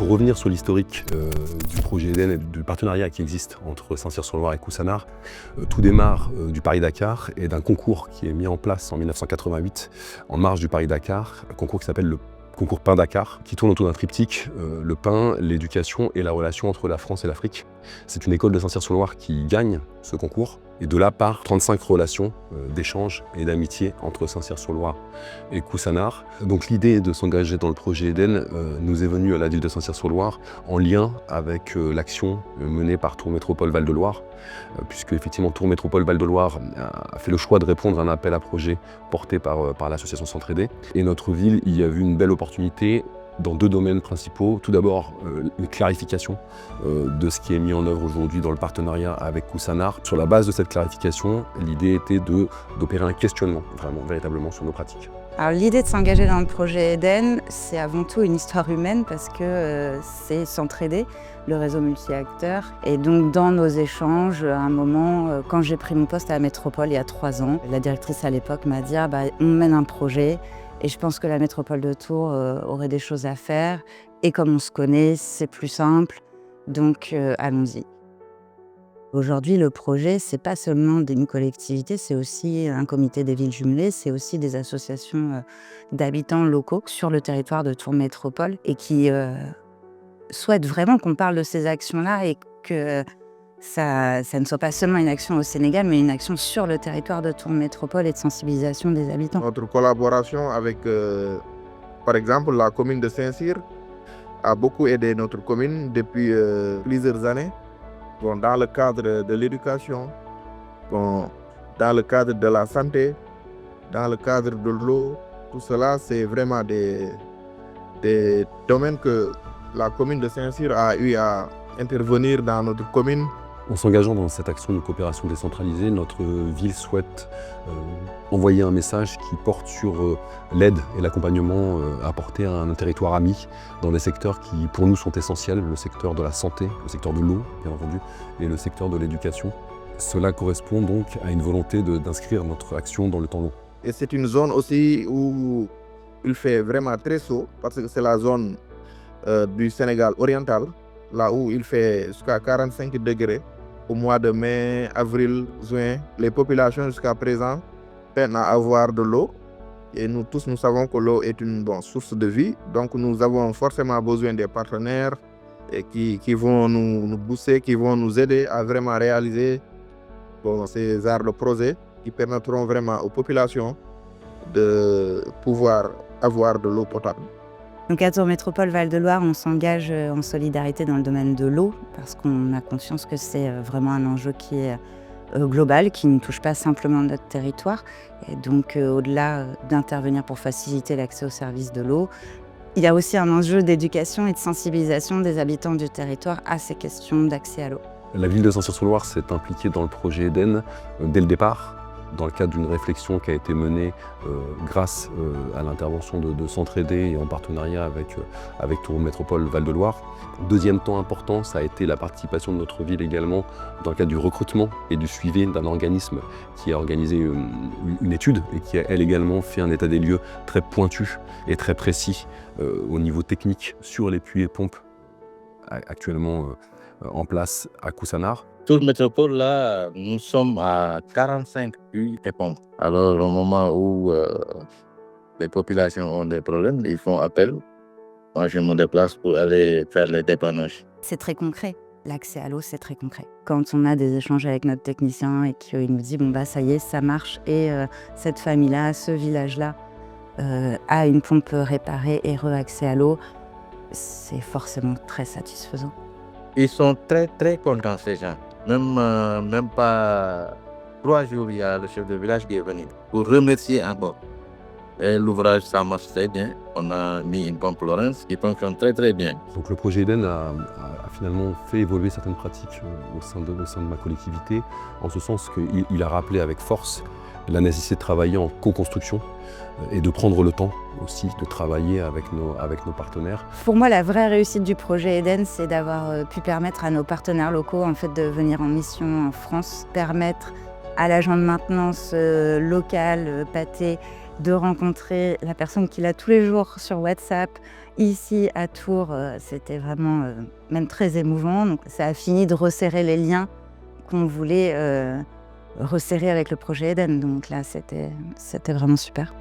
Pour revenir sur l'historique du projet Eden et du partenariat qui existe entre Saint-Cyr-sur-Loire et Coussannard, tout démarre du Paris-Dakar et d'un concours qui est mis en place en 1988 en marge du Paris-Dakar, un concours qui s'appelle le concours Pain-Dakar, qui tourne autour d'un triptyque, le pain, l'éducation et la relation entre la France et l'Afrique. C'est une école de Saint-Cyr-sur-Loire qui gagne ce concours, et de là part 35 relations d'échange et d'amitié entre Saint-Cyr-sur-Loire et Coussannard. Donc l'idée de s'engager dans le projet Eden nous est venue à la ville de Saint-Cyr-sur-Loire en lien avec l'action menée par Tour Métropole Val-de-Loire, puisque effectivement Tour Métropole Val-de-Loire a fait le choix de répondre à un appel à projet porté par l'association S'entraider. Et notre ville y a vu une belle opportunité dans deux domaines principaux. Tout d'abord, une clarification de ce qui est mis en œuvre aujourd'hui dans le partenariat avec Coussannard. Sur la base de cette clarification, l'idée était d'opérer un questionnement, véritablement, sur nos pratiques. Alors, l'idée de s'engager dans le projet Eden, c'est avant tout une histoire humaine parce que c'est S'entraider, le réseau multi-acteurs. Et donc, dans nos échanges, à un moment, quand j'ai pris mon poste à la métropole il y a 3 ans, la directrice à l'époque m'a dit on mène un projet. Et je pense que la métropole de Tours aurait des choses à faire. Et comme on se connaît, c'est plus simple. Donc, allons-y. Aujourd'hui, le projet, c'est pas seulement une collectivité, c'est aussi un comité des villes jumelées, c'est aussi des associations d'habitants locaux sur le territoire de Tours Métropole et qui souhaitent vraiment qu'on parle de ces actions-là et que ça ne soit pas seulement une action au Sénégal, mais une action sur le territoire de Tours Métropole et de sensibilisation des habitants. Notre collaboration avec, par exemple, la commune de Saint-Cyr a beaucoup aidé notre commune depuis plusieurs années. Bon, dans le cadre de l'éducation, bon, dans le cadre de la santé, dans le cadre de l'eau, tout cela, c'est vraiment des domaines que la commune de Saint-Cyr a eu à intervenir dans notre commune. En s'engageant dans cette action de coopération décentralisée, notre ville souhaite envoyer un message qui porte sur l'aide et l'accompagnement apporté à un territoire ami dans des secteurs qui, pour nous, sont essentiels, le secteur de la santé, le secteur de l'eau, bien entendu, et le secteur de l'éducation. Cela correspond donc à une volonté d'inscrire notre action dans le temps long. Et c'est une zone aussi où il fait vraiment très chaud, parce que c'est la zone du Sénégal oriental, là où il fait jusqu'à 45 degrés. Au mois de mai, avril, juin, les populations jusqu'à présent peinent à avoir de l'eau. Et nous tous, nous savons que l'eau est une bonne source de vie. Donc nous avons forcément besoin des partenaires et qui vont nous booster, qui vont nous aider à vraiment réaliser ces genres de projets qui permettront vraiment aux populations de pouvoir avoir de l'eau potable. Donc à Tours Métropole Val-de-Loire, on s'engage en solidarité dans le domaine de l'eau parce qu'on a conscience que c'est vraiment un enjeu qui est global, qui ne touche pas simplement notre territoire. Et donc au-delà d'intervenir pour faciliter l'accès aux services de l'eau, il y a aussi un enjeu d'éducation et de sensibilisation des habitants du territoire à ces questions d'accès à l'eau. La ville de Saint-Cyr-sur-Loire s'est impliquée dans le projet Eden dès le départ, dans le cadre d'une réflexion qui a été menée grâce à l'intervention de S'entraider et en partenariat avec Tour Métropole Val-de-Loire. Deuxième temps important, ça a été la participation de notre ville également dans le cadre du recrutement et du suivi d'un organisme qui a organisé une étude et qui a elle également fait un état des lieux très pointu et très précis au niveau technique sur les puits et pompes actuellement en place à Coussannard. Tours Métropole, là, nous sommes à 45 puits et pompes. Alors, au moment où les populations ont des problèmes, ils font appel. Moi, je me déplace pour aller faire les dépannages. C'est très concret. L'accès à l'eau, c'est très concret. Quand on a des échanges avec notre technicien et qu'il nous dit ça y est, ça marche, et cette famille-là, ce village-là, a une pompe réparée et re-accès à l'eau, c'est forcément très satisfaisant. Ils sont très, très contents, ces gens. Même pas 3 jours, il y a le chef de village qui est venu pour remercier encore. Et l'ouvrage, ça marche très bien. On a mis une pompe Lawrence qui fonctionne très, très bien. Donc le projet Eden a finalement fait évoluer certaines pratiques au sein de ma collectivité, en ce sens qu'il a rappelé avec force la nécessité de travailler en co-construction et de prendre le temps aussi de travailler avec nos partenaires. Pour moi, la vraie réussite du projet Eden, c'est d'avoir pu permettre à nos partenaires locaux de venir en mission en France, permettre à l'agent de maintenance local, Pathé, de rencontrer la personne qu'il a tous les jours sur WhatsApp, ici à Tours, c'était vraiment même très émouvant. Donc ça a fini de resserrer les liens qu'on voulait resserrer avec le projet Eden. Donc là, c'était vraiment super.